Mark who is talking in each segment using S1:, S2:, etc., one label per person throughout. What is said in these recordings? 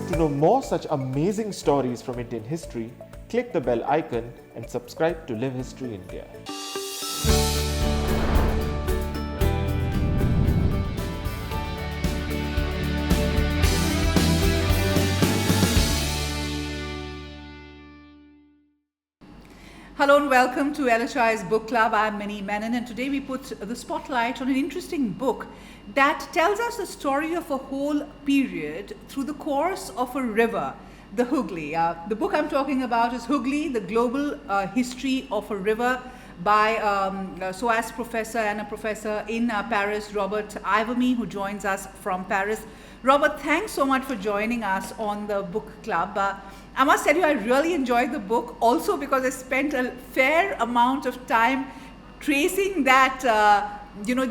S1: To know more such amazing stories from Indian history, click the bell icon and subscribe to Live History India.
S2: Hello and welcome to LHI's Book Club. I'm Minnie Menon, and today we put the spotlight on an interesting book that tells us the story of a whole period through the course of a river, the Hoogly. The book I'm talking about is Hoogly, the Global History of a River by SOAS professor and a professor in Paris, Robert Ivermee, who joins us from Paris. Robert, thanks so much for joining us on the book club. I must tell you, I really enjoyed the book also because I spent a fair amount of time tracing that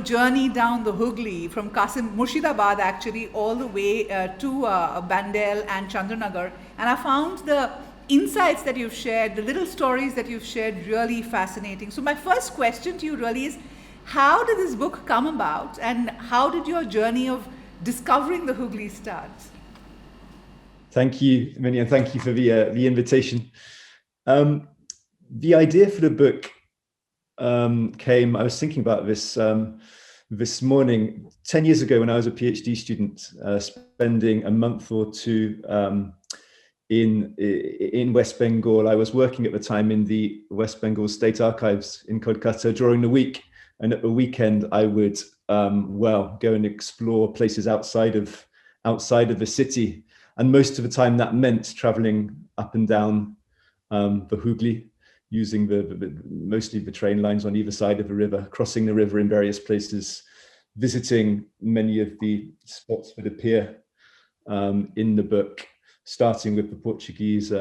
S2: journey down the Hoogly from Murshidabad actually all the way to Bengal and Chandranagar, and I found the insights that you've shared, the little stories that you've shared, really fascinating. So my first question to you really is, how did this book come about, and how did your journey of discovering the Hoogly start?
S3: Thank you, Minnie, and thank you for the invitation. The idea for the book came, I was thinking about this this morning, 10 years ago when I was a PhD student, spending a month or two in West Bengal. I was working at the time in the West Bengal State Archives in Kolkata during the week, and at the weekend I would go and explore places outside of the city. And most of the time that meant traveling up and down the Hoogly, using mostly the train lines on either side of the river, crossing the river in various places, visiting many of the spots that appear in the book, starting with the Portuguese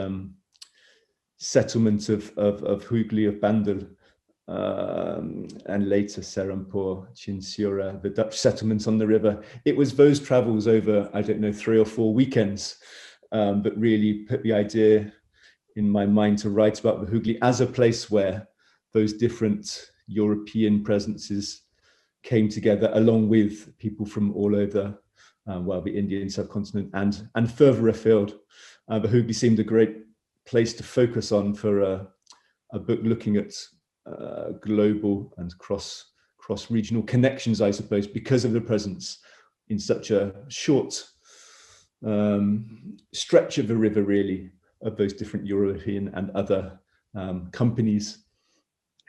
S3: settlement of Hoogly, of Bengal, and later Serampore, Chinsurah, the Dutch settlements on the river. It was those travels over, 3 or 4 weekends that really put the idea in my mind to write about the Hoogly as a place where those different European presences came together, along with people from all over the Indian subcontinent and further afield. The Hoogly seemed a great place to focus on for a book looking at global and cross-regional connections, I suppose, because of the presence in such a short stretch of the river, really, of those different European and other companies.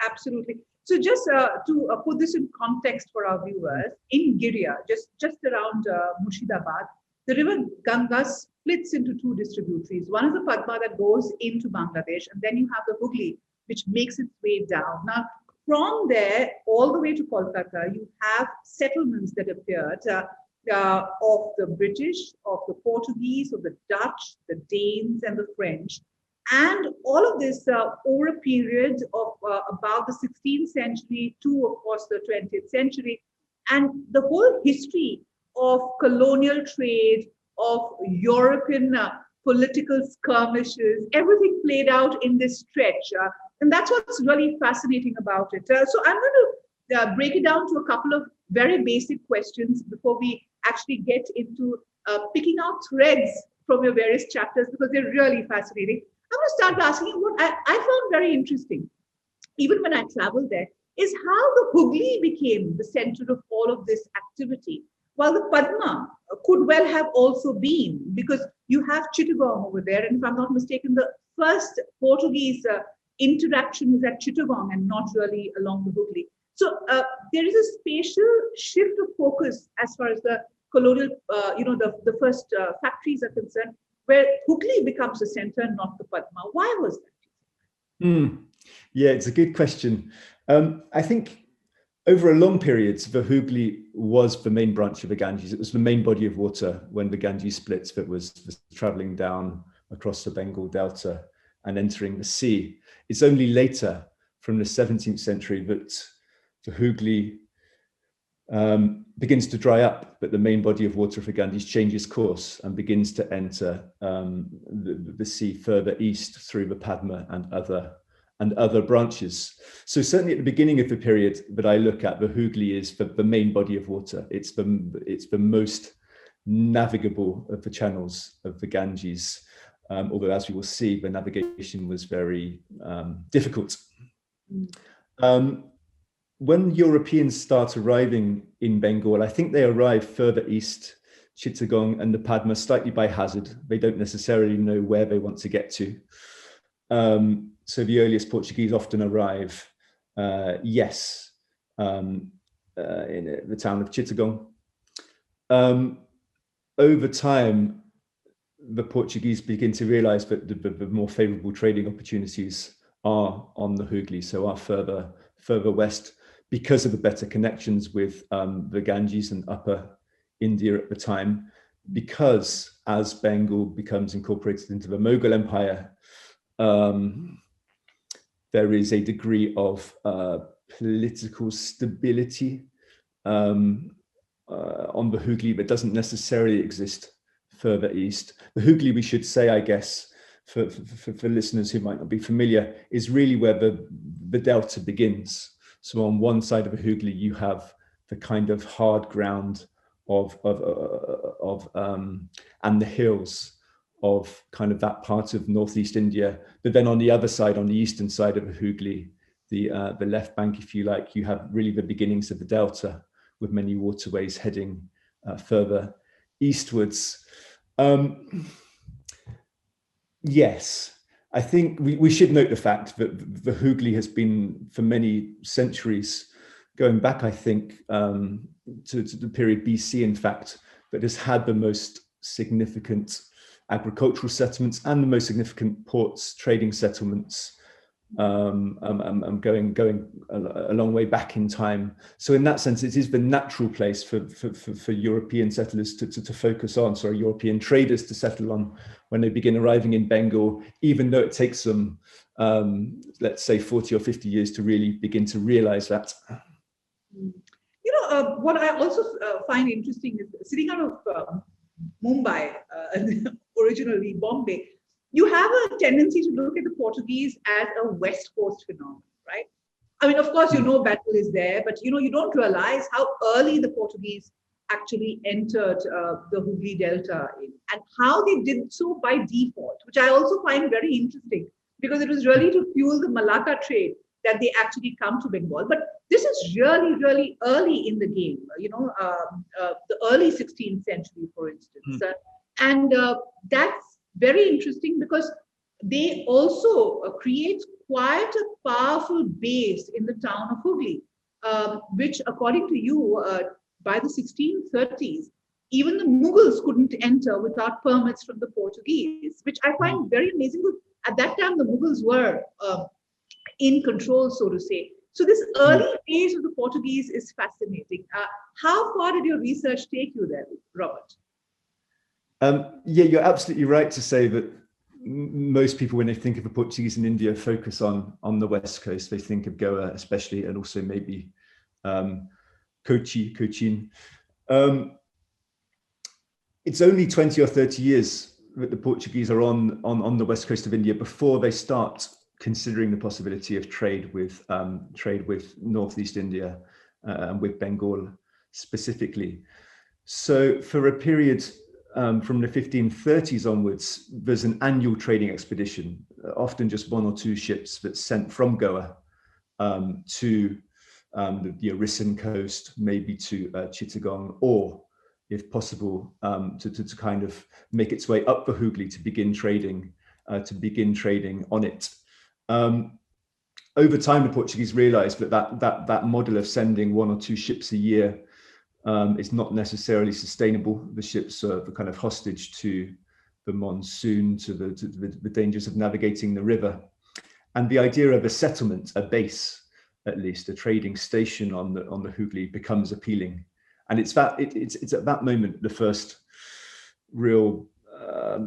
S2: Absolutely. So just to put this in context for our viewers, in Giria, just around Murshidabad, the river Ganga splits into two distributaries. One is the Padma that goes into Bangladesh, and then you have the Hoogly, which makes its way down. Now, from there, all the way to Kolkata, you have settlements that appeared of the British, of the Portuguese, of the Dutch, the Danes, and the French. And all of this over a period of about the 16th century to, of course, the 20th century. And the whole history of colonial trade, of European political skirmishes, everything played out in this stretch. And that's what's really fascinating about it. So I'm going to break it down to a couple of very basic questions before we actually get into picking out threads from your various chapters, because they're really fascinating. I'm going to start by asking you what I found very interesting, even when I traveled there, is how the Hoogly became the center of all of this activity, while the Padma could well have also been, because you have Chittagong over there, and if I'm not mistaken, the first Portuguese interaction is at Chittagong and not really along the Hoogly. So there is a spatial shift of focus as far as the colonial, the first factories are concerned, where Hoogly becomes the center and not the Padma. Why was that?
S3: Yeah, it's a good question. I think over a long period, the Hoogly was the main branch of the Ganges. It was the main body of water when the Ganges splits, that was traveling down across the Bengal Delta and entering the sea. It's only later, from the 17th century, that the Hoogly begins to dry up, but the main body of water of the Ganges changes course and begins to enter the sea further east through the Padma and other branches. So certainly at the beginning of the period that I look at, the Hoogly is the main body of water. It's the most navigable of the channels of the Ganges, although as we will see, the navigation was very difficult. When Europeans start arriving in Bengal, I think they arrive further east, Chittagong and the Padma, slightly by hazard. They don't necessarily know where they want to get to. So the earliest Portuguese often arrive, in the town of Chittagong. Over time, the Portuguese begin to realize that the more favorable trading opportunities are on the Hoogly, so are further west, because of the better connections with the Ganges and Upper India at the time, because as Bengal becomes incorporated into the Mughal Empire, there is a degree of political stability on the Hoogly that doesn't necessarily exist further east. The Hoogly, we should say, I guess, for listeners who might not be familiar, is really where the delta begins. So on one side of the Hoogly, you have the kind of hard ground of and the hills of kind of that part of northeast India. But then on the other side, on the eastern side of the Hoogly, the left bank, if you like, you have really the beginnings of the delta, with many waterways heading further eastwards. Yes, I think we should note the fact that the Hoogly has been, for many centuries, going back, I think, to the period BC, in fact, that has had the most significant agricultural settlements and the most significant ports, trading settlements, going a long way back in time. So in that sense, it is the natural place for European settlers to focus on, sorry, European traders to settle on when they begin arriving in Bengal, even though it takes them, let's say, 40 or 50 years to really begin to realize that.
S2: You know, what I also find interesting is sitting out of Mumbai, originally Bombay, you have a tendency to look at the Portuguese as a West Coast phenomenon, right? I mean, of course, you know, battle is there, but you don't realize how early the Portuguese actually entered the Hoogly Delta and how they did so by default, which I also find very interesting, because it was really to fuel the Malacca trade that they actually come to Bengal. But this is really, really early in the game, the early 16th century, for instance. And that's very interesting because they also create quite a powerful base in the town of Hoogly, which, according to you, by the 1630s, even the Mughals couldn't enter without permits from the Portuguese, which I find very amazing. At that time, the Mughals were in control, so to say. So this early phase of the Portuguese is fascinating. How far did your research take you there, Robert?
S3: Yeah, you're absolutely right to say that most people, when they think of the Portuguese in India, focus on the west coast. They think of Goa, especially, and also maybe Cochin. It's only 20 or 30 years that the Portuguese are on the west coast of India before they start considering the possibility of trade with northeast India and with Bengal specifically. So for a period from the 1530s onwards, there's an annual trading expedition, often just one or two ships that's sent from Goa to the Orissa coast, maybe to Chittagong, or if possible, to kind of make its way up the Hoogly to begin trading on it. Over time, the Portuguese realized that model of sending one or two ships a year is not necessarily sustainable. The ships are kind of hostage to the monsoon, to the dangers of navigating the river. And the idea of a settlement, a base, at least a trading station on the Hoogly, becomes appealing. And it's at that moment the first real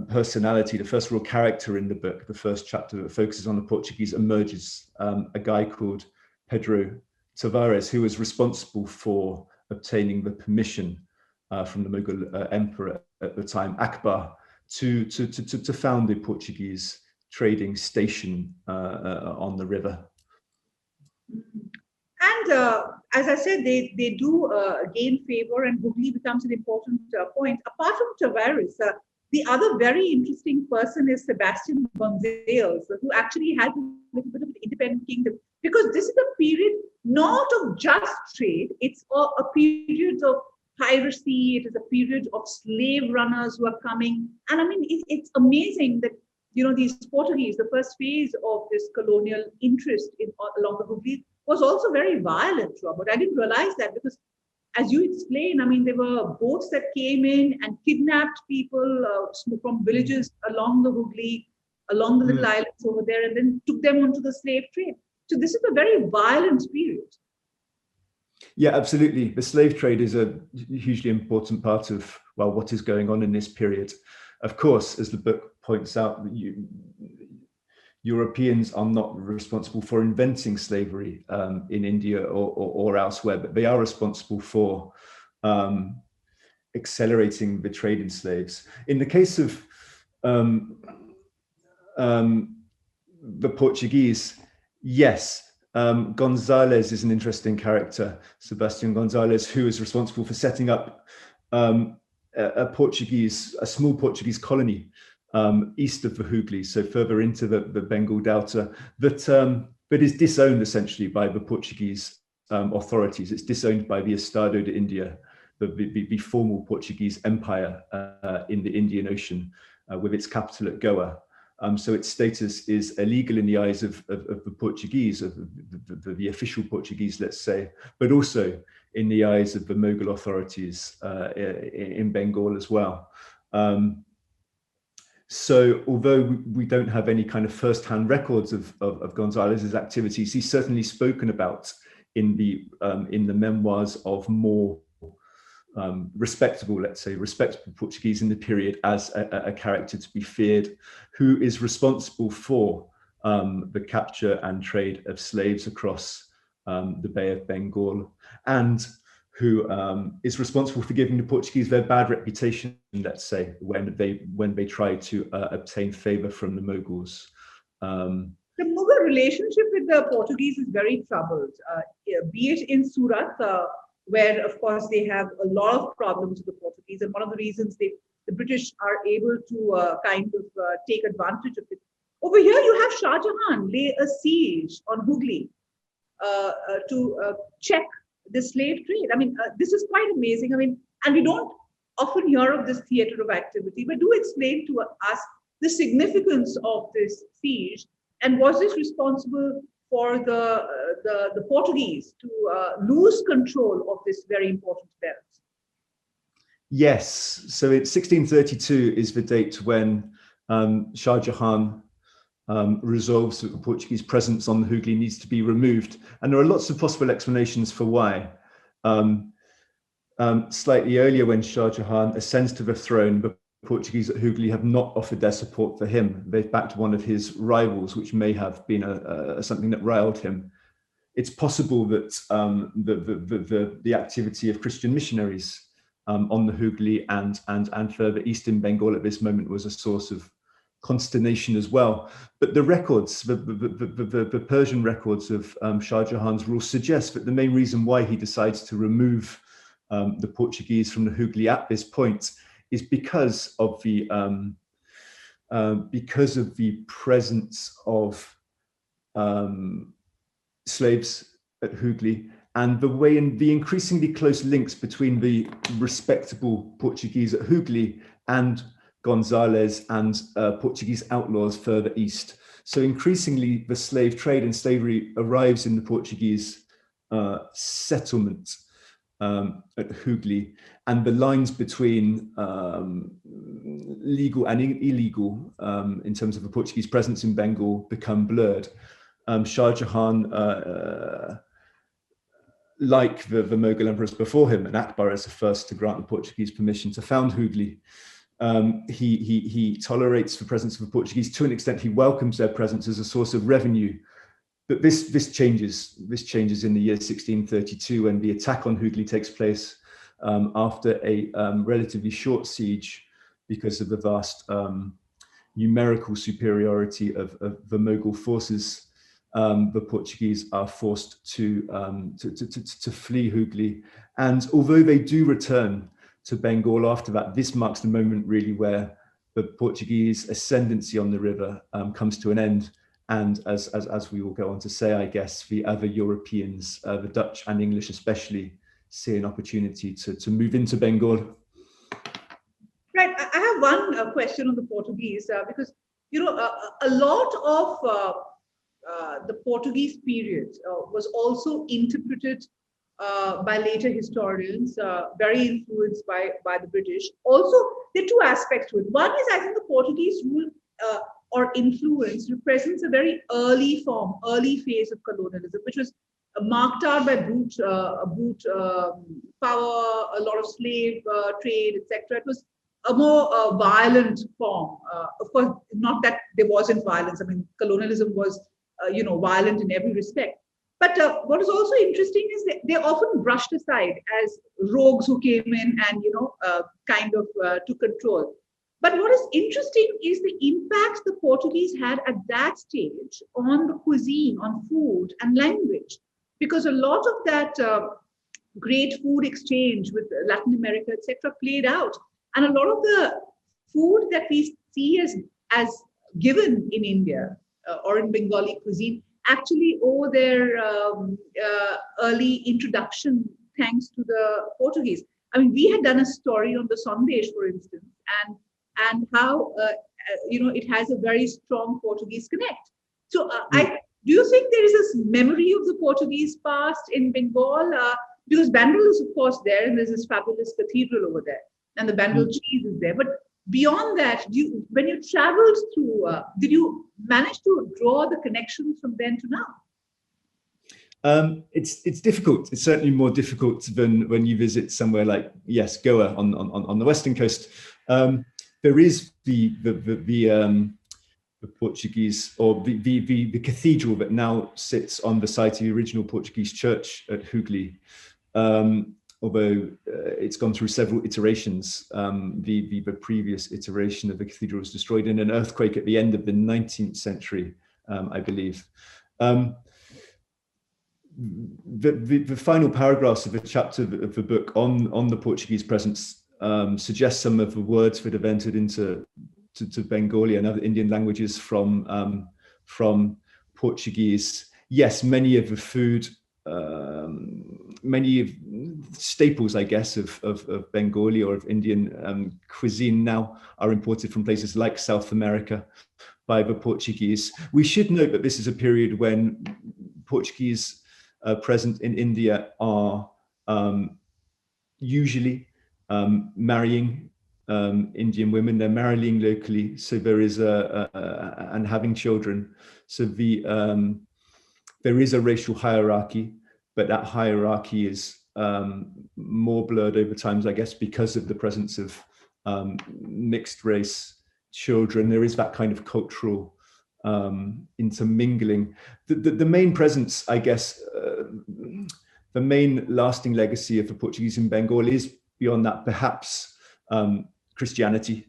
S3: personality, the first real character in the book, the first chapter that focuses on the Portuguese, emerges, a guy called Pedro Tavares, who was responsible for obtaining the permission from the Mughal emperor at the time, Akbar, to found a Portuguese trading station on the river.
S2: And as I said, they do gain favor, and Hoogly becomes an important point. Apart from Tavares, the other very interesting person is Sebastian Gonzales, who actually has a little bit of an independent kingdom, because this is a period not of just trade, it's a period of piracy, it is a period of slave runners who are coming. And I mean, it's amazing that, you know, these Portuguese, the first phase of this colonial interest along the Hoogly was also very violent, Robert. I didn't realize that because, as you explained, I mean, there were boats that came in and kidnapped people from villages along the Hoogly, along the little islands over there, and then took them onto the slave trade. So this is a very violent period.
S3: Yeah, absolutely. The slave trade is a hugely important part of, well, what is going on in this period. Of course, as the book points out, Europeans are not responsible for inventing slavery in India or elsewhere, but they are responsible for accelerating the trade in slaves. In the case of the Portuguese, yes, Gonzales is an interesting character, Sebastian Gonzales, who is responsible for setting up a small Portuguese colony east of the Hoogly, so further into the Bengal Delta, but is disowned essentially by the Portuguese authorities. It's disowned by the Estado de India, the formal Portuguese empire in the Indian Ocean, with its capital at Goa. So its status is illegal in the eyes of the Portuguese, of the official Portuguese, let's say, but also in the eyes of the Mughal authorities in Bengal as well. So although we don't have any kind of first-hand records of Gonzales's activities, he's certainly spoken about in the memoirs of more respectable, let's say, respectable Portuguese in the period as a character to be feared, who is responsible for the capture and trade of slaves across the Bay of Bengal, and who is responsible for giving the Portuguese their bad reputation, let's say, when they try to obtain favor from the Mughals.
S2: The Mughal relationship with the Portuguese is very troubled, be it in Surat, where, of course, they have a lot of problems with the Portuguese. And one of the reasons the British are able to take advantage of it. Over here, you have Shah Jahan lay a siege on Hoogly to check the slave trade. I mean, this is quite amazing. I mean, and we don't often hear of this theater of activity, but do explain to us the significance of this siege, and was this responsible for the Portuguese to lose control of this very important belt?
S3: Yes, so it's 1632 is the date when Shah Jahan resolves that the Portuguese presence on the Hoogly needs to be removed. And there are lots of possible explanations for why. Slightly earlier, when Shah Jahan ascends to the throne, the Portuguese at Hoogly have not offered their support for him. They've backed one of his rivals, which may have been something that riled him. It's possible that the activity of Christian missionaries on the Hoogly and further east in Bengal at this moment was a source of consternation as well. But the records, the Persian records of Shah Jahan's rule suggest that the main reason why he decides to remove the Portuguese from the Hoogly at this point is because of the presence of slaves at Hoogly, and the increasingly close links between the respectable Portuguese at Hoogly and Gonzales and Portuguese outlaws further east. So increasingly, the slave trade and slavery arrives in the Portuguese settlement at Hoogly, and the lines between legal and illegal in terms of the Portuguese presence in Bengal become blurred. Shah Jahan, like the Mughal emperors before him, and Akbar as the first to grant the Portuguese permission to found Hoogly, he tolerates the presence of the Portuguese. To an extent, he welcomes their presence as a source of revenue. But this changes in the year 1632 when the attack on Hoogly takes place after a relatively short siege because of the vast numerical superiority of the Mughal forces. the Portuguese are forced to flee Hooghly. And although they do return to Bengal after that, this marks the moment really where the Portuguese ascendancy on the river comes to an end. And as we will go on to say, I guess, the other Europeans, the Dutch and English especially, see an opportunity to move into Bengal.
S2: Right. I have one question on the Portuguese because, a lot of the Portuguese period was also interpreted by later historians, very influenced by the British. Also, there are two aspects to it. One is, I think, the Portuguese rule or influence represents a very early phase of colonialism, which was marked out by brute power, a lot of slave trade, etc. It was a more violent form. Of course, not that there wasn't violence. I mean, colonialism was, violent in every respect. But what is also interesting is that they're often brushed aside as rogues who came in and, kind of took control. But what is interesting is the impact the Portuguese had at that stage on the cuisine, on food and language, because a lot of that great food exchange with Latin America, etc., played out. And a lot of the food that we see as given in India or in Bengali cuisine actually owe their early introduction thanks to the Portuguese. I mean, we had done a story on the Sandesh, for instance, and how it has a very strong Portuguese connect. So, do you think there is this memory of the Portuguese past in Bengal? Because Bengal is, of course, there, and there's this fabulous cathedral over there, and the Bengal cheese is there. But beyond that, when you traveled through, did you manage to draw the connections from then to now?
S3: It's difficult. It's certainly more difficult than when you visit somewhere like, yes, Goa on the western coast. There is the Portuguese, or the cathedral that now sits on the site of the original Portuguese church at Hoogly. Although it's gone through several iterations. The previous iteration of the cathedral was destroyed in an earthquake at the end of the 19th century, I believe. The final paragraphs of the chapter of the book on the Portuguese presence suggest some of the words that have entered into Bengali and other Indian languages from Portuguese. Yes, many of the food, many of staples, I guess, of Bengali or of Indian cuisine now are imported from places like South America by the Portuguese. We should note that this is a period when Portuguese present in India are usually marrying Indian women. They're marrying locally, so there is and having children. So there is a racial hierarchy, but that hierarchy is more blurred over times, I guess, because of the presence of mixed race children. There is that kind of cultural intermingling. The main presence, I guess, the main lasting legacy of the Portuguese in Bengal is, beyond that, perhaps Christianity.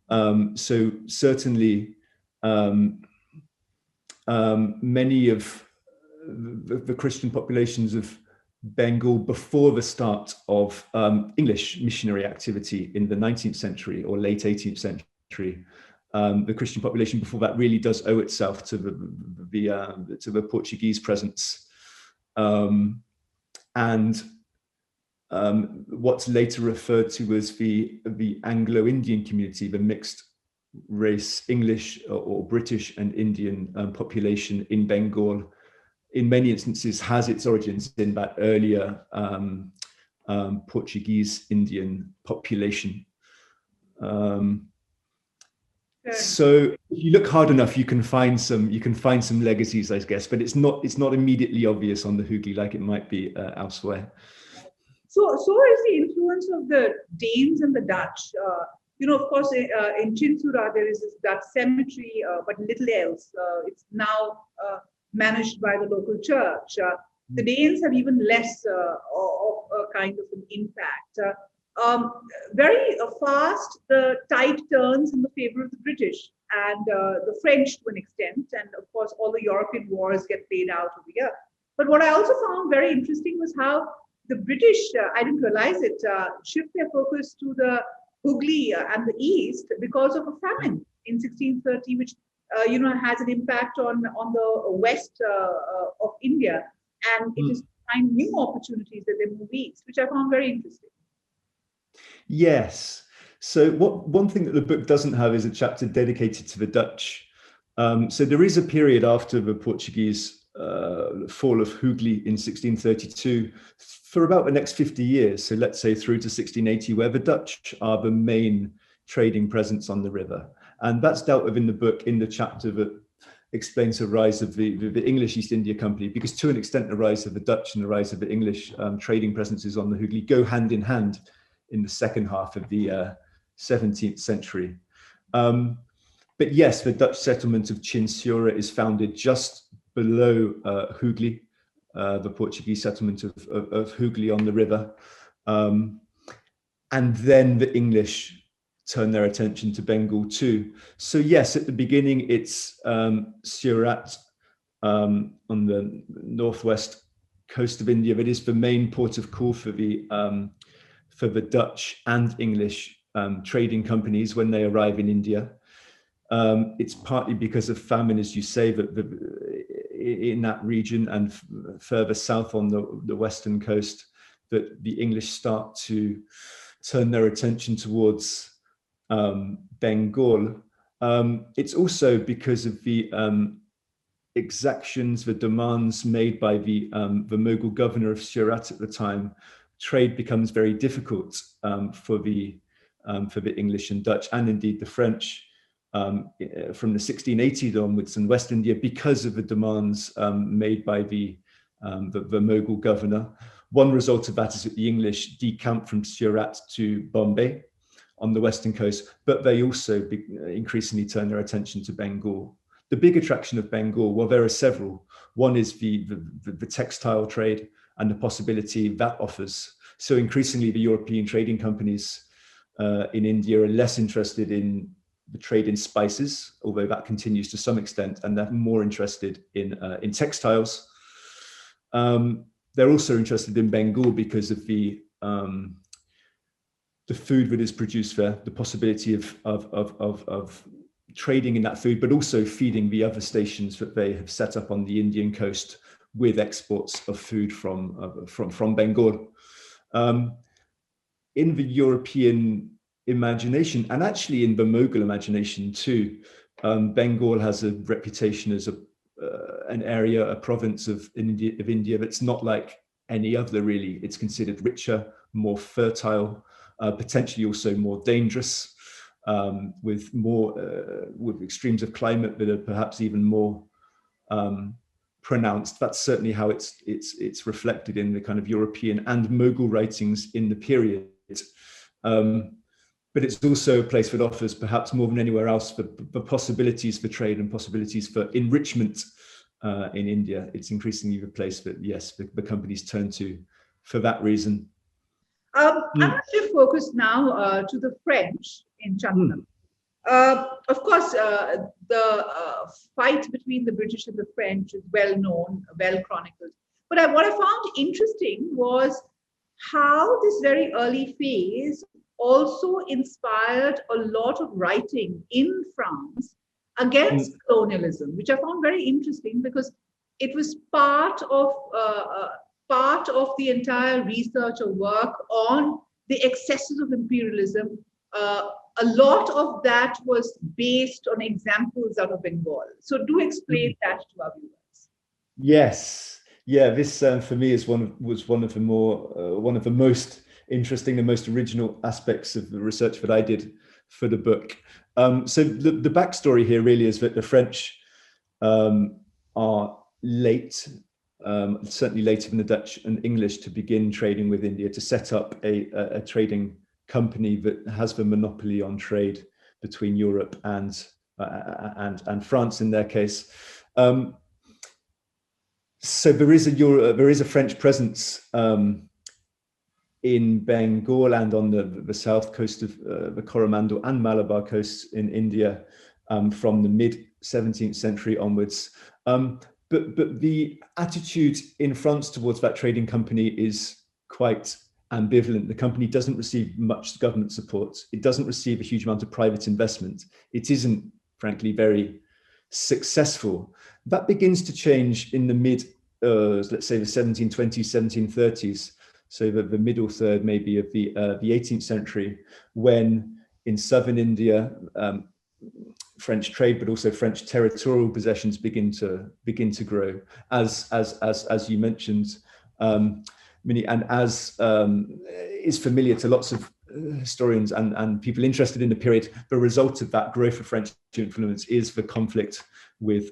S3: So certainly many of the Christian populations of Bengal before the start of English missionary activity in the 19th century or late 18th century, the Christian population before that really does owe itself to the Portuguese presence. And what's later referred to as the Anglo-Indian community, the mixed race English or British and Indian population in Bengal, in many instances has its origins in that earlier Portuguese Indian population. So if you look hard enough, you can find some legacies, I guess, but it's not immediately obvious on the Hoogly like it might be elsewhere.
S2: So is the influence of the Danes and the Dutch. Of course, in Chinsura there is this Dutch cemetery, but little else. It's now managed by the local church. The Danes have even less of a kind of an impact. um, very fast, the tide turns in the favor of the British and the French to an extent. And of course, all the European wars get played out over here. But what I also found very interesting was how the British, I didn't realize it, shift their focus to the Hoogly and the East because of a famine in 1630, which has an impact on the west of India, and it is to find new opportunities that they move east, which I found very interesting.
S3: Yes. So one thing that the book doesn't have is a chapter dedicated to the Dutch. So there is a period after the Portuguese fall of Hooghly in 1632 for about the next 50 years. So let's say through to 1680, where the Dutch are the main trading presence on the river. And that's dealt with in the book in the chapter that explains the rise of the English East India Company, because to an extent, the rise of the Dutch and the rise of the English trading presences on the Hoogly go hand in hand in the second half of the 17th century. But yes, the Dutch settlement of Chinsurah is founded just below Hoogly, the Portuguese settlement of Hoogly on the river. And then the English turn their attention to Bengal too. So yes, at the beginning, it's Surat on the northwest coast of India. It is the main port of call for the Dutch and English trading companies when they arrive in India. It's partly because of famine, as you say, that in that region and further south on the western coast, that the English start to turn their attention towards Bengal. It's also because of the exactions, the demands made by the Mughal governor of Surat at the time. Trade becomes very difficult for the English and Dutch, and indeed the French, from the 1680s onwards in West India, because of the demands made by the Mughal governor. One result of that is that the English decamp from Surat to Bombay on the western coast, but they also increasingly turn their attention to Bengal. The big attraction of Bengal, well, there are several. One is the textile trade and the possibility that offers. So increasingly, the European trading companies in India are less interested in the trade in spices, although that continues to some extent, and they're more interested in textiles. They're also interested in Bengal because of the food that is produced there, the possibility of trading in that food, but also feeding the other stations that they have set up on the Indian coast with exports of food from Bengal. In the European imagination, and actually in the Mughal imagination too, Bengal has a reputation as an area, a province of India that's not like any other really. It's considered richer, more fertile, potentially also more dangerous, with extremes of climate that are perhaps even more pronounced. That's certainly how it's reflected in the kind of European and Mughal writings in the period. But it's also a place that offers, perhaps more than anywhere else, the possibilities for trade and possibilities for enrichment in India. It's increasingly the place that, yes, the companies turn to for that reason.
S2: I'm actually focused now to the French in Chattanooga. Of course, the fight between the British and the French is well known, well chronicled. But what I found interesting was how this very early phase also inspired a lot of writing in France against colonialism, which I found very interesting because it was part of the entire research or work on the excesses of imperialism. A lot of that was based on examples out of Bengal. So do explain that to our viewers.
S3: Yes, yeah. This for me is one of the most interesting and most original aspects of the research that I did for the book. So the backstory here really is that the French are late, certainly later than the Dutch and English, to begin trading with India, to set up a trading company that has the monopoly on trade between Europe and France in their case. So there is a French presence in Bengal and on the south coast of the Coromandel and Malabar coasts in India from the mid 17th century onwards. But the attitude in France towards that trading company is quite ambivalent. The company doesn't receive much government support. It doesn't receive a huge amount of private investment. It isn't, frankly, very successful. That begins to change in the let's say the 1720s, 1730s. So the middle third maybe of the 18th century, when in southern India, French trade, but also French territorial possessions begin to grow, as you mentioned, Minnie, and as is familiar to lots of historians and people interested in the period. The result of that growth of French influence is the conflict with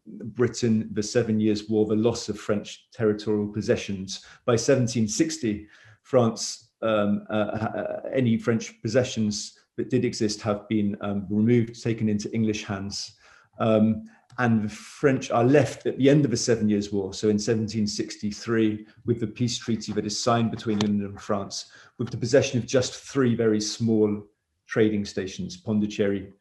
S3: Britain, the 7 Years' War, the loss of French territorial possessions. By 1760, France, any French possessions that did exist have been removed, taken into English hands. And the French are left at the end of the 7 Years' War, so in 1763, with the peace treaty that is signed between England and France, with the possession of just 3 very small trading stations: Pondicherry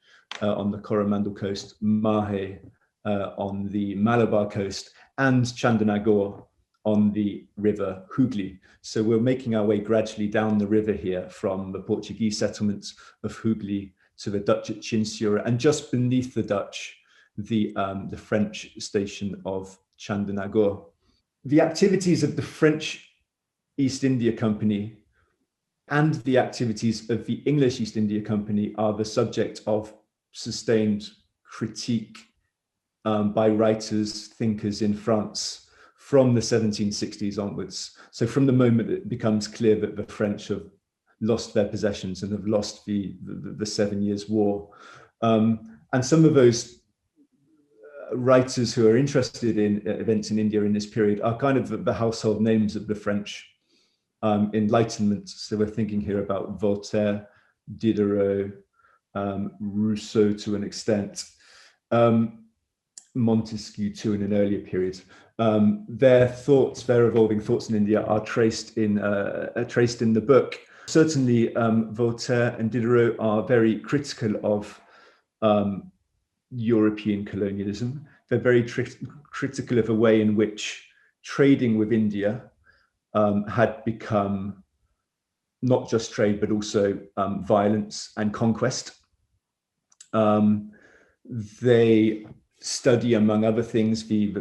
S3: on the Coromandel coast, Mahe on the Malabar coast, and Chandernagore on the river Hoogly. So we're making our way gradually down the river here from the Portuguese settlements of Hoogly to the Dutch at Chinsura, and just beneath the Dutch, the French station of Chandernagore. The activities of the French East India Company and the activities of the English East India Company are the subject of sustained critique by writers, thinkers in France from the 1760s onwards. So from the moment it becomes clear that the French have lost their possessions and have lost the 7 Years' War. And some of those writers who are interested in events in India in this period are kind of the household names of the French Enlightenment. So we're thinking here about Voltaire, Diderot, Rousseau to an extent, Montesquieu too in an earlier period. Their thoughts, their evolving thoughts in India are traced in the book. Certainly, Voltaire and Diderot are very critical of European colonialism. They're very critical of the way in which trading with India had become not just trade, but also violence and conquest. They study, among other things, the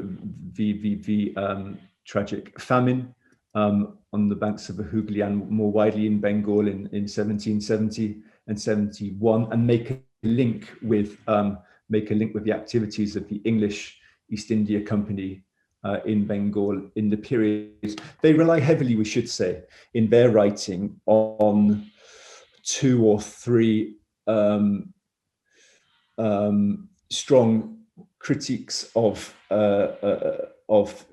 S3: tragic famine on the banks of the Hooghly and more widely in Bengal in 1770 and 71, and make a link with the activities of the English East India Company in Bengal in the period. They rely heavily, we should say, in their writing on 2 or 3 strong critiques of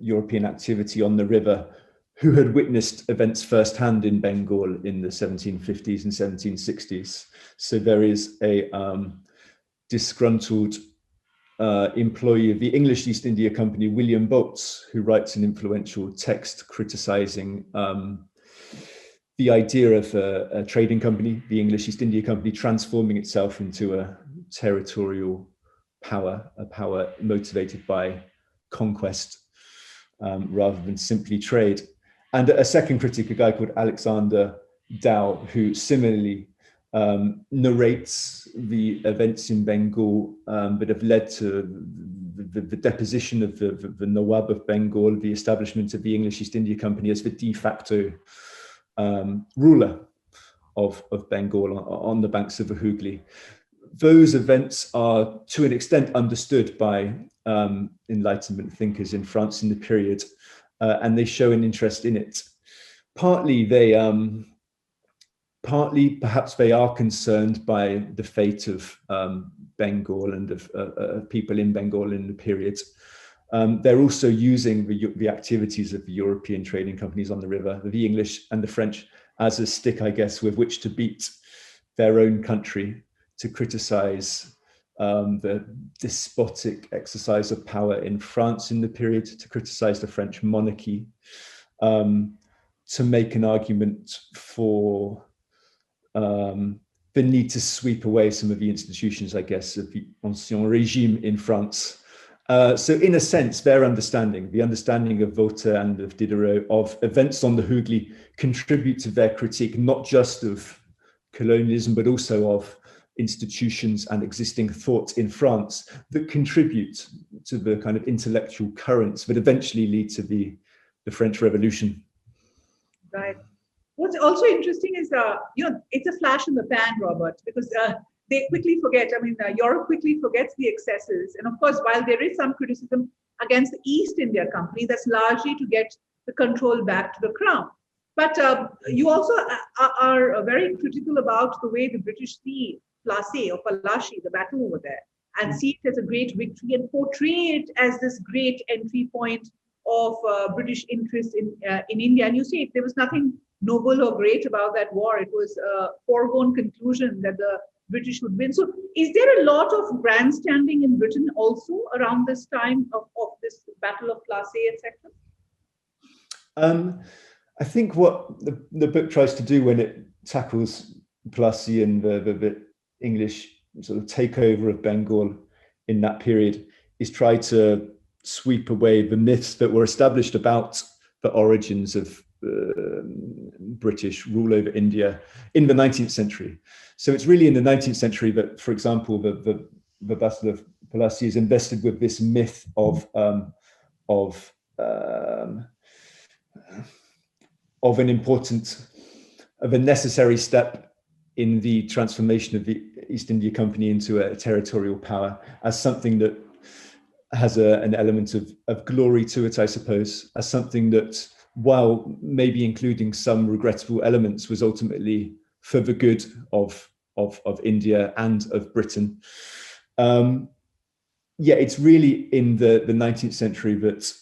S3: European activity on the river, who had witnessed events firsthand in Bengal in the 1750s and 1760s. So there is a disgruntled employee of the English East India Company, William Bolts, who writes an influential text criticizing the idea of a trading company, the English East India Company, transforming itself into a territorial power, a power motivated by conquest rather than simply trade. And a second critic, a guy called Alexander Dow, who similarly narrates the events in Bengal that have led to the deposition of the Nawab of Bengal, the establishment of the English East India Company as the de facto ruler of Bengal on the banks of the Hoogly. Those events are, to an extent, understood by Enlightenment thinkers in France in the period, and they show an interest in it. Partly perhaps they are concerned by the fate of Bengal and of people in Bengal in the period. They're also using the activities of the European trading companies on the river, the English and the French, as a stick, I guess, with which to beat their own country, to criticize the despotic exercise of power in France in the period, to criticize the French monarchy. to make an argument for the need to sweep away some of the institutions, I guess, of the ancien régime in France. So in a sense, their understanding, the understanding of Voltaire and of Diderot of events on the Hoogly contribute to their critique, not just of colonialism, but also of institutions and existing thought in France that contribute to the kind of intellectual currents that eventually lead to the French Revolution.
S2: Right. What's also interesting is, it's a flash in the pan, Robert, because they quickly forget. I mean, Europe quickly forgets the excesses. And of course, while there is some criticism against the East India Company, that's largely to get the control back to the crown. But you also are very critical about the way the British see Plassey or Palashi, the battle over there, and see it as a great victory and portray it as this great entry point of British interest in India. And you see, there was nothing noble or great about that war. It was a foregone conclusion that the British would win. So is there a lot of grandstanding in Britain also around this time of this Battle of Plassey, etc.?
S3: I think what the book tries to do when it tackles Plassey and the English sort of takeover of Bengal in that period is try to sweep away the myths that were established about the origins of British rule over India in the 19th century. So it's really in the 19th century that, for example, the Battle of Plassey is invested with this myth of a necessary step in the transformation of the East India Company into a territorial power, as something that has an element of glory to it, I suppose, as something that, while maybe including some regrettable elements, was ultimately for the good of India and of Britain. It's really in the 19th century that,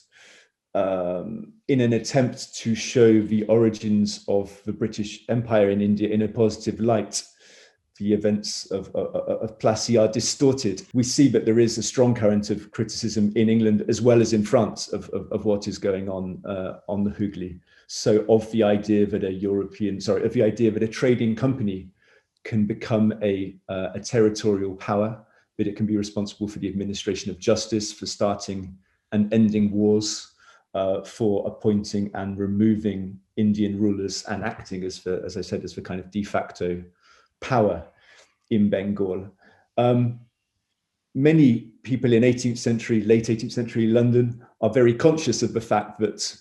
S3: in an attempt to show the origins of the British Empire in India in a positive light, the events of Plassey are distorted. We see that there is a strong current of criticism in England as well as in France of what is going on the Hoogly. So of the idea that a trading company can become a territorial power, that it can be responsible for the administration of justice, for starting and ending wars, for appointing and removing Indian rulers and acting as I said, as the kind of de facto power in Bengal. Many people in late 18th century London are very conscious of the fact that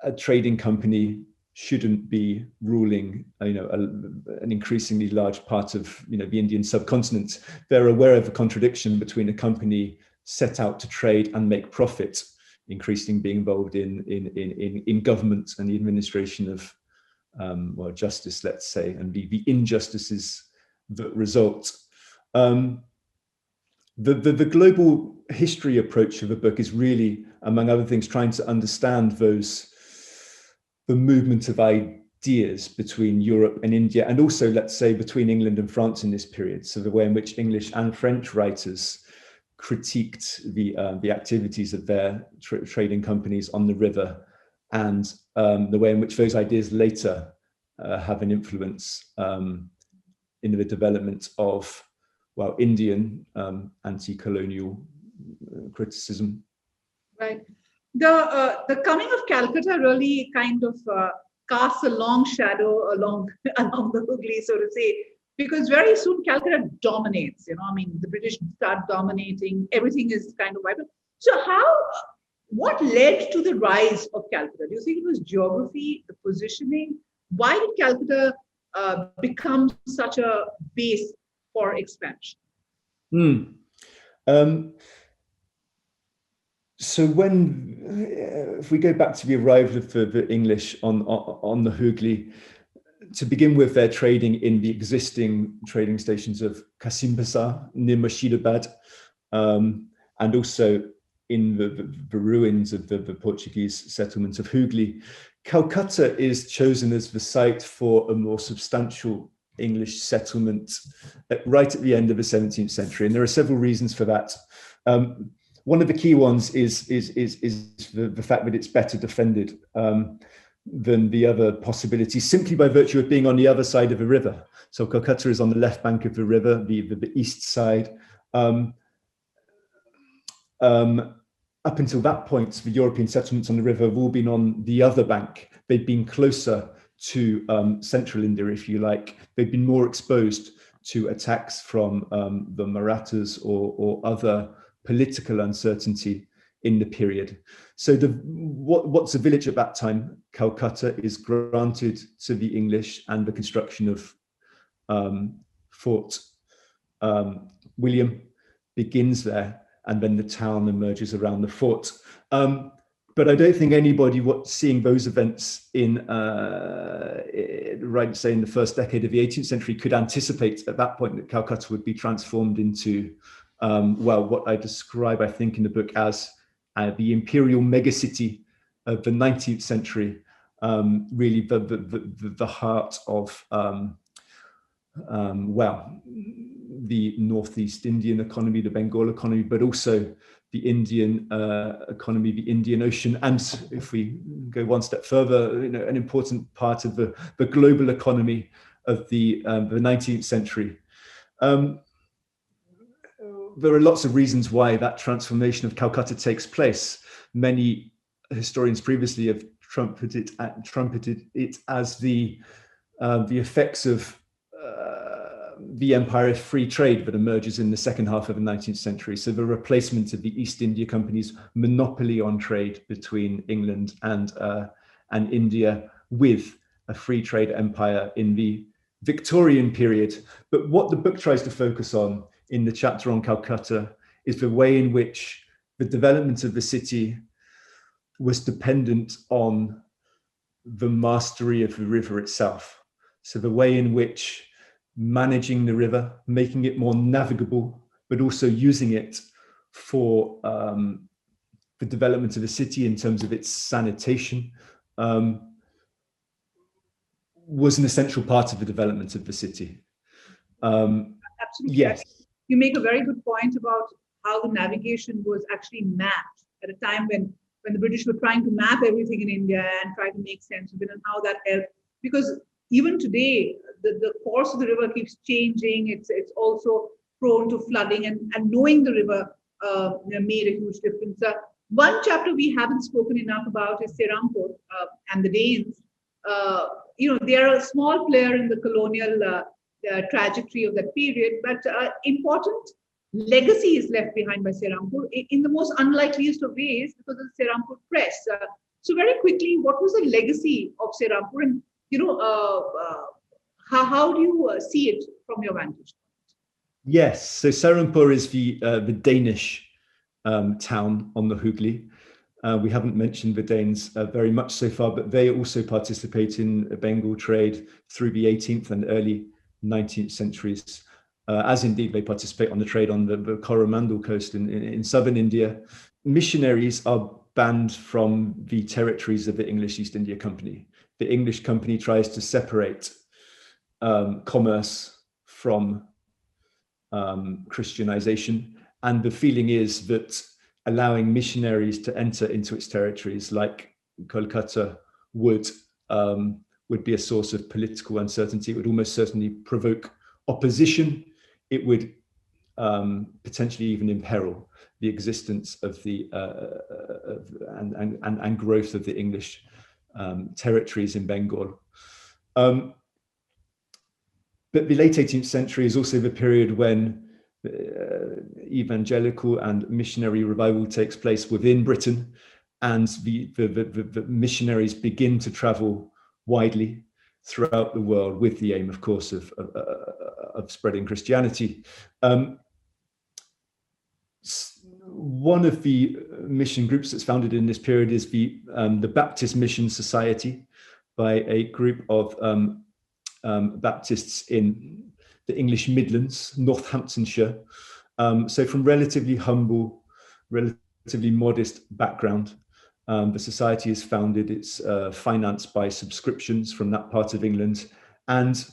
S3: a trading company shouldn't be ruling, an increasingly large part of, the Indian subcontinent. They're aware of the contradiction between a company set out to trade and make profit, increasingly being involved in government and the administration of justice, let's say, and the injustices that result. The global history approach of the book is really, among other things, trying to understand the movement of ideas between Europe and India, and also, let's say, between England and France in this period. So the way in which English and French writers critiqued the activities of their trading companies on the river, and the way in which those ideas later have an influence in the development of, Indian anti-colonial criticism.
S2: Right. The coming of Calcutta really kind of casts a long shadow along the Hoogly, so to say, because very soon Calcutta dominates. The British start dominating. Everything is kind of vibrant. So what led to the rise of Calcutta? Do you think it was geography, the positioning? Why did Calcutta become such a base for expansion?
S3: So if we go back to the arrival of the English on the Hoogly, to begin with, they're trading in the existing trading stations of Qasim Bazar near Murshidabad, and also in the ruins of the Portuguese settlement of Hoogly. Calcutta is chosen as the site for a more substantial English settlement right at the end of the 17th century, and there are several reasons for that. One of the key ones is the fact that it's better defended. than the other possibilities, simply by virtue of being on the other side of a river. So Calcutta is on the left bank of the river, the east side. Up until that point, the European settlements on the river have all been on the other bank. They've been closer to central India, if you like. They've been more exposed to attacks from the Marathas or other political uncertainty in the period. So what's a village at that time? Calcutta is granted to the English, and the construction of Fort William begins there, and then the town emerges around the fort. But I don't think anybody seeing those events in, say, in the first decade of the 18th century could anticipate at that point that Calcutta would be transformed into, what I describe, I think, in the book as the imperial megacity of the 19th century, really the heart of, the Northeast Indian economy, the Bengal economy, but also the Indian economy, the Indian Ocean, and if we go one step further, an important part of the global economy of the 19th century. There are lots of reasons why that transformation of Calcutta takes place. Many historians previously have trumpeted it as the effects of the empire of free trade that emerges in the second half of the 19th century. So the replacement of the East India Company's monopoly on trade between England and India with a free trade empire in the Victorian period. But what the book tries to focus on in the chapter on Calcutta is the way in which the development of the city was dependent on the mastery of the river itself. So the way in which managing the river, making it more navigable, but also using it for the development of the city in terms of its sanitation, was an essential part of the development of the city.
S2: Absolutely.
S3: Yes.
S2: You make a very good point about how the navigation was actually mapped at a time when the British were trying to map everything in India and try to make sense of it, and how that helped. Because even today, the course of the river keeps changing. It's also prone to flooding, and knowing the river made a huge difference. One chapter we haven't spoken enough about is Serampore and the Danes. They are a small player in the colonial trajectory of that period, but important legacy is left behind by Serampore in the most unlikeliest of ways because of the Serampore press. So very quickly, what was the legacy of Serampore, and how do you see it from your vantage point?
S3: Yes, so Serampore is the Danish town on the Hoogly. We haven't mentioned the Danes very much so far, but they also participate in Bengal trade through the 18th and early 19th centuries, as indeed they participate on the trade on the Coromandel coast in southern India. Missionaries are banned from the territories of the English East India Company. The English company tries to separate commerce from Christianization, and the feeling is that allowing missionaries to enter into its territories, like Kolkata, would be a source of political uncertainty. It would almost certainly provoke opposition. It would potentially even imperil the existence of the and growth of the English territories in Bengal. But the late 18th century is also the period when evangelical and missionary revival takes place within Britain, and the missionaries begin to travel widely throughout the world with the aim, of course, of spreading Christianity. One of the mission groups that's founded in this period is the Baptist Mission Society, by a group of Baptists in the English Midlands, Northamptonshire. So from relatively humble, relatively modest background, the society is founded. It's financed by subscriptions from that part of England, and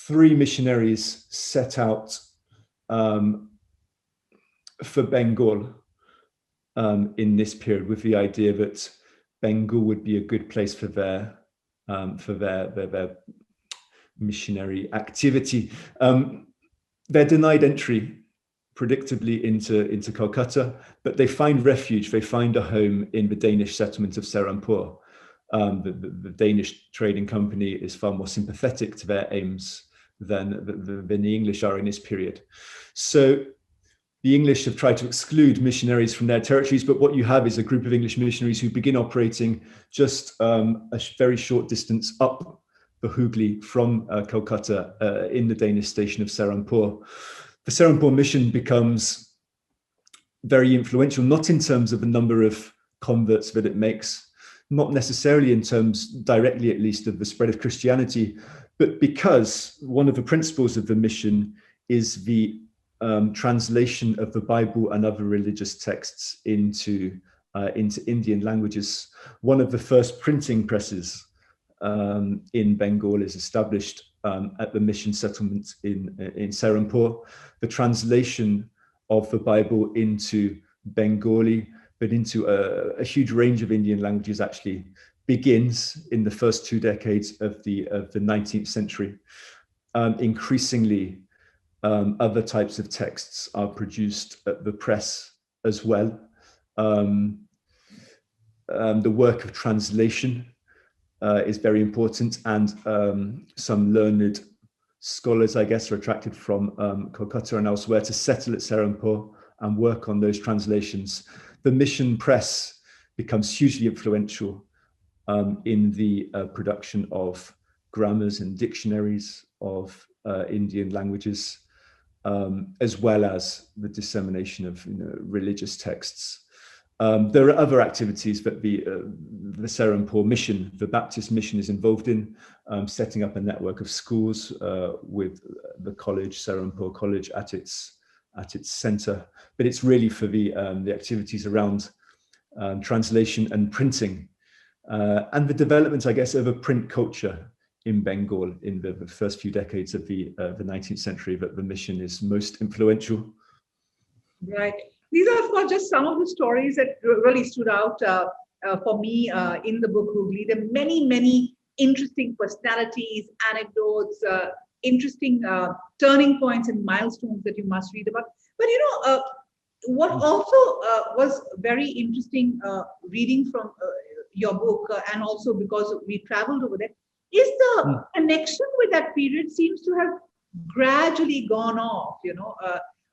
S3: 3 missionaries set out for Bengal in this period, with the idea that Bengal would be a good place for their missionary activity. They're denied entry, predictably, into Calcutta, but they find refuge. They find a home in the Danish settlement of Serampore. The Danish trading company is far more sympathetic to their aims than the English are in this period. So the English have tried to exclude missionaries from their territories, but what you have is a group of English missionaries who begin operating just a very short distance up the Hoogly from Calcutta in the Danish station of Serampore. The Serampore mission becomes very influential, not in terms of the number of converts that it makes, not necessarily in terms directly, at least, of the spread of Christianity, but because one of the principles of the mission is the translation of the Bible and other religious texts into Indian languages. One of the first printing presses in Bengal is established at the mission settlement in Serampore. The translation of the Bible into Bengali, but into a huge range of Indian languages, actually begins in the first 2 decades of the 19th century. Increasingly, other types of texts are produced at the press as well. The work of translation is very important, and some learned scholars, I guess, are attracted from Calcutta and elsewhere to settle at Serampore and work on those translations. The mission press becomes hugely influential in the production of grammars and dictionaries of Indian languages, as well as the dissemination of religious texts. There are other activities that the Serampore mission, the Baptist mission, is involved in, setting up a network of schools with the college, Serampore College, at its center. But it's really for the activities around translation and printing, and the development, I guess, of a print culture in Bengal in the first few decades of the 19th century that the mission is most influential.
S2: Right. These are, of course, just some of the stories that really stood out for me in the book Hoogly. There are many, many interesting personalities, anecdotes, interesting turning points and milestones that you must read about. But what also was very interesting reading from your book, and also because we traveled over there, is the connection with that period seems to have gradually gone off.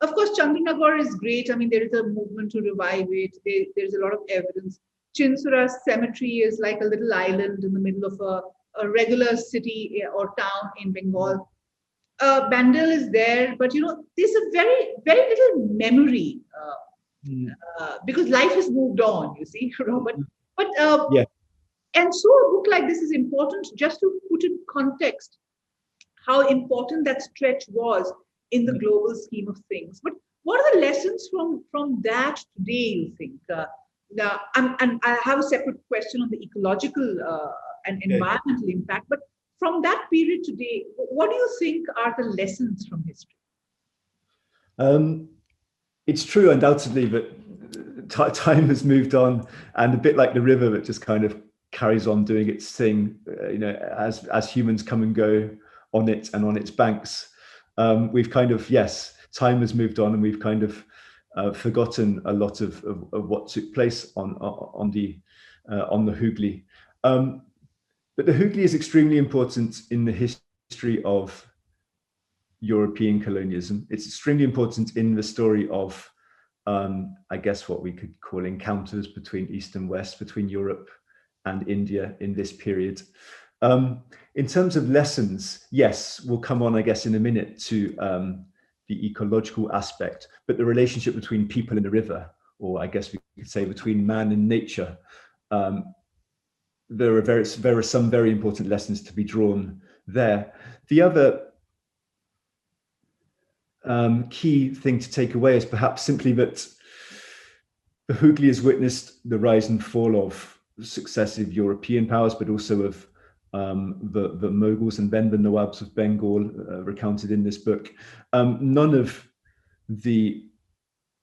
S2: Of course, Chandinagar is great. I mean, there is a movement to revive it. There's a lot of evidence. Chinsura Cemetery is like a little island in the middle of a regular city or town in Bengal. Bandel is there, but there's a very, very little memory because life has moved on, you see, Robert. But
S3: yeah.
S2: And so a book like this is important just to put in context how important that stretch was in the global scheme of things. But what are the lessons from that today, you think? And I have a separate question on the ecological and environmental impact, but from that period today, what do you think are the lessons from history?
S3: It's true, undoubtedly, that time has moved on, and a bit like the river that just kind of carries on doing its thing, as humans come and go on it and on its banks. We've kind of, time has moved on, and we've kind of forgotten a lot of what took place on the Hoogly. But the Hoogly is extremely important in the history of European colonialism. It's extremely important in the story of, I guess, what we could call encounters between East and West, between Europe and India in this period. In terms of lessons, yes, we'll come on, I guess, in a minute to the ecological aspect, but the relationship between people and the river, or I guess we could say between man and nature, there are some very important lessons to be drawn there. The other key thing to take away is perhaps simply that the Hoogly has witnessed the rise and fall of successive European powers, but also of the Mughals and then the Nawabs of Bengal, recounted in this book. None of the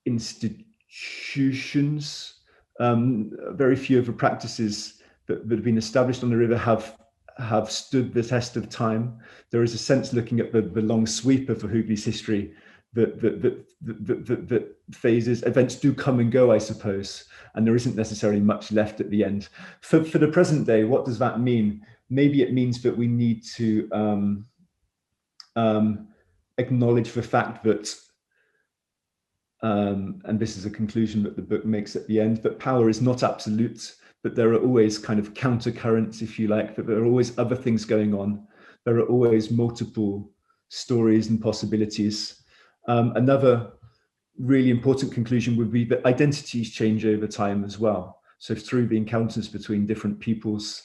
S3: institutions Very few of the practices that have been established on the river have stood the test of time. There is a sense, looking at the long sweep of the Hoogly's history, that phases, events do come and go, I suppose, and there isn't necessarily much left at the end. For the present day, what does that mean? Maybe it means that we need to acknowledge the fact that, and this is a conclusion that the book makes at the end, that power is not absolute, but there are always kind of countercurrents, if you like, that there are always other things going on. There are always multiple stories and possibilities. Another really important conclusion would be that identities change over time as well. So through the encounters between different peoples,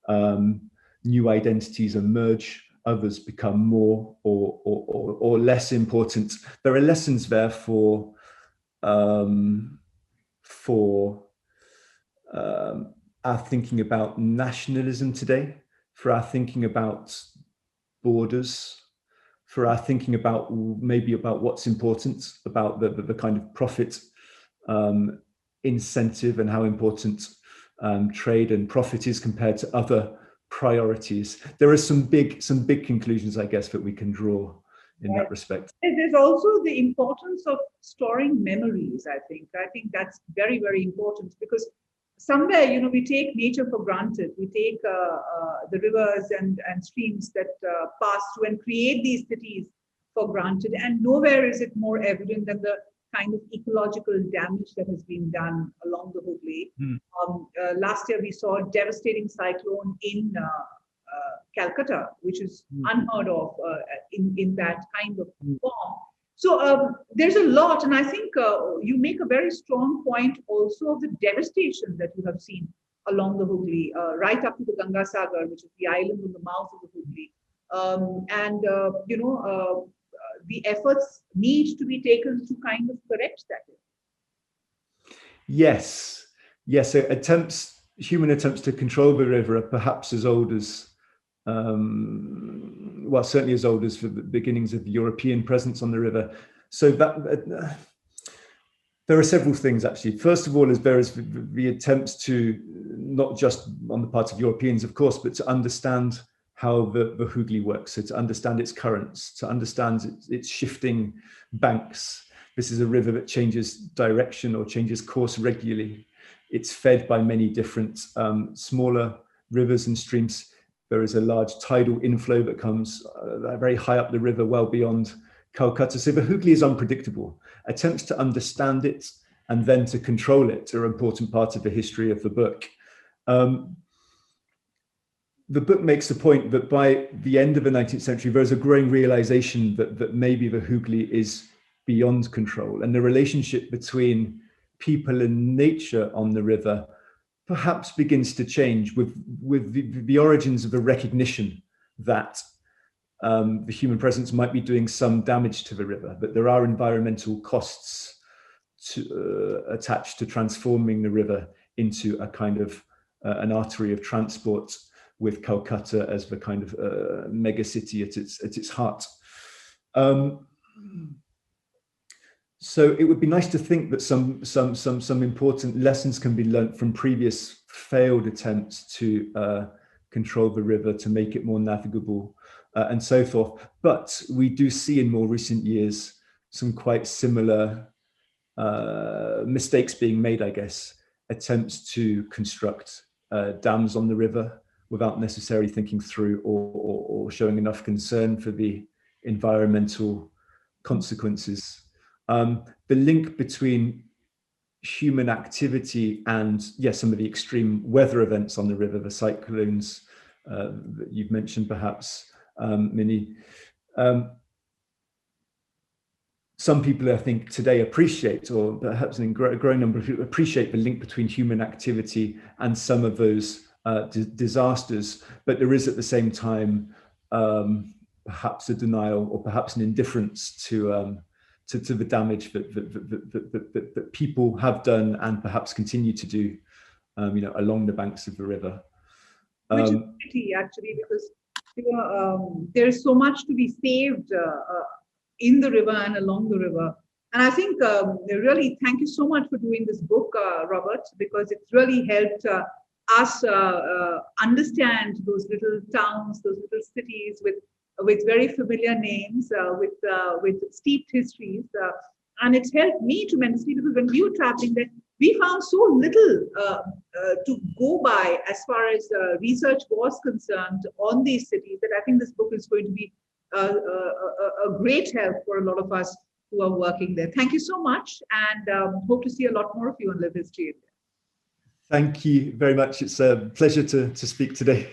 S3: new identities emerge, others become more or less important. There are lessons there for our thinking about nationalism today, for our thinking about borders, for our thinking about maybe about what's important, about the kind of profit incentive and how important trade and profit is compared to other priorities. There are some big conclusions, I guess, that we can draw in that respect.
S2: There's also the importance of storing memories, I think. I think that's very, very important, because somewhere, you know, we take nature for granted. We take the rivers and streams that pass through and create these cities for granted. And nowhere is it more evident than the kind of ecological damage that has been done along the Hoogly. Last year, we saw a devastating cyclone in Calcutta, which is unheard of in that kind of form. So there's a lot, and I think you make a very strong point also of the devastation that you have seen along the Hoogly, right up to the Ganga Sagar, which is the island in the mouth of the Hoogly. The efforts need to be taken to kind of correct that.
S3: Yes. So human attempts to control the river are perhaps as old as, well, certainly as old as the beginnings of the European presence on the river. So that there are several things, actually. First of all, there is the attempts to, not just on the part of Europeans, of course, but to understand how the Hoogly works, so to understand its currents, to understand its shifting banks. This is a river that changes direction or changes course regularly. It's fed by many different smaller rivers and streams. There is a large tidal inflow that comes very high up the river, well beyond Calcutta. So the Hoogly is unpredictable. Attempts to understand it and then to control it are an important part of the history of the book. The book makes the point that by the end of the 19th century, there's a growing realization that maybe the Hoogly is beyond control, and the relationship between people and nature on the river perhaps begins to change with the origins of the recognition that the human presence might be doing some damage to the river, that there are environmental costs attached to transforming the river into a kind of an artery of transport, with Calcutta as the kind of mega city at its heart. So it would be nice to think that some important lessons can be learnt from previous failed attempts to control the river, to make it more navigable, and so forth. But we do see in more recent years some quite similar mistakes being made, I guess, attempts to construct dams on the river without necessarily thinking through or showing enough concern for the environmental consequences. The link between human activity and, yes, some of the extreme weather events on the river, the cyclones that you've mentioned, perhaps, Minnie. Some people, I think, today appreciate, or perhaps a growing number of people appreciate, the link between human activity and some of those disasters, but there is at the same time perhaps a denial or perhaps an indifference to the damage that people have done and perhaps continue to do, along the banks of the river.
S2: Which is pity, actually, because there is so much to be saved in the river and along the river. And I think really thank you so much for doing this book, Robert, because it's really helped us understand those little towns, those little cities with very familiar names, with steeped histories. And it's helped me tremendously because when we were traveling there, we found so little to go by as far as research was concerned on these cities that I think this book is going to be a great help for a lot of us who are working there. Thank you so much, and hope to see a lot more of you on Live History India.
S3: Thank you very much. It's a pleasure to speak today.